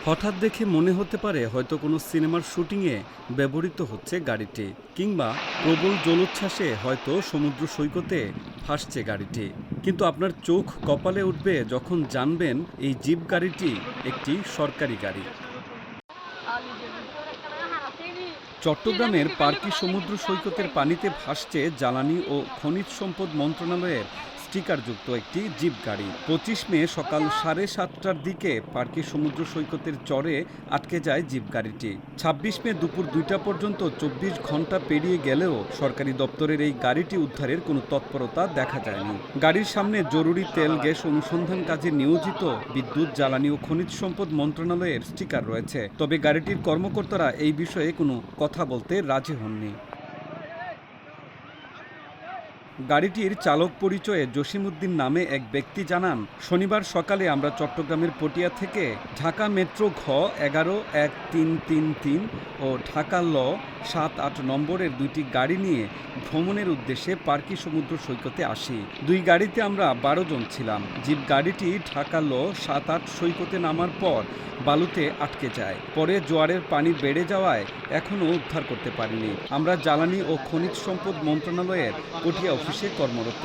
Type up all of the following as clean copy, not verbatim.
হঠাৎ দেখে মনে হতে পারে হয়তো কোনো সিনেমার শুটিংয়ে ব্যবহৃত হচ্ছে গাড়িটি, কিংবা প্রবল জলোচ্ছ্বাসে হয়তো সমুদ্র সৈকতে ভাসছে গাড়িটি। কিন্তু আপনার চোখ কপালে উঠবে যখন জানবেন এই জিপ গাড়িটি একটি সরকারি গাড়ি। চট্টগ্রামের পার্কি সমুদ্র সৈকতের পানিতে ভাসছে জ্বালানি ও খনিজ সম্পদ মন্ত্রণালয়ের স্টিকারযুক্ত একটি জিপ গাড়ি। 25 মে সকাল 7:30টার দিকে পার্কি সমুদ্র সৈকতের চরে আটকে যায় জিপ গাড়িটি। 26 মে দুপুর 2টা পর্যন্ত 24 ঘন্টা পেরিয়ে গেলেও সরকারি দপ্তরের এই গাড়িটি উদ্ধারের কোনো তৎপরতা দেখা যায়নি। গাড়ির সামনে জরুরি তেল গ্যাস অনুসন্ধান কাজে নিয়োজিত বিদ্যুৎ, জ্বালানি ও খনিজ সম্পদ মন্ত্রণালয়ের স্টিকার রয়েছে। তবে গাড়িটির কর্মকর্তারা এই বিষয়ে কোনো কথা বলতে রাজি হননি। গাড়িটির চালক পরিচয়ে জসিমউদ্দিন নামে এক ব্যক্তি জানান, শনিবার সকালে আমরা চট্টগ্রামের পটিয়া থেকে ঢাকা মেট্রো ঘ 11-1333 ও ঢাকা ল 7-8 নম্বরের দুইটি গাড়ি নিয়ে ভ্রমণের উদ্দেশ্যে পার্কি সমুদ্র সৈকতে আসি। দুই গাড়িতে আমরা 12 জন ছিলাম। জিপ গাড়িটি ঢাকা ল 7-8 সৈকতে নামার পর বালুতে আটকে যায়। পরে জোয়ারের পানি বেড়ে যাওয়ায় এখনও উদ্ধার করতে পারিনি। আমরা জ্বালানি ও খনিজ সম্পদ মন্ত্রণালয়ের পটিয়া অফিসে কর্মরত।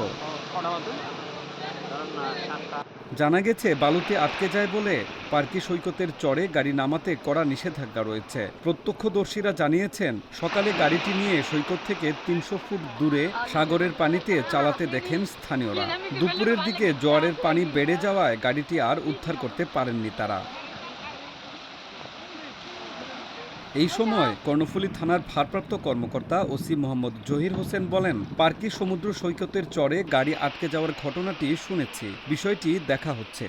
জানা গেছে, বালুতে আটকে যায় বলে পার্কি সৈকতের চরে গাড়ি নামাতে কড়া নিষেধাজ্ঞা রয়েছে। প্রত্যক্ষদর্শীরা জানিয়েছেন, সকালে গাড়িটি নিয়ে সৈকত থেকে 300 ফুট দূরে সাগরের পানিতে চালাতে দেখেন স্থানীয়রা। দুপুরের দিকে জোয়ারের পানি বেড়ে যাওয়ায় গাড়িটি আর উদ্ধার করতে পারেননি তারা। এই সময় কর্ণফুলী থানার ভারপ্রাপ্ত কর্মকর্তা ওসি মোহাম্মদ জহির হোসেন বলেন, পার্কি সমুদ্র সৈকতের চরে গাড়ি আটকে যাওয়ার ঘটনাটি শুনেছি, বিষয়টি দেখা হচ্ছে।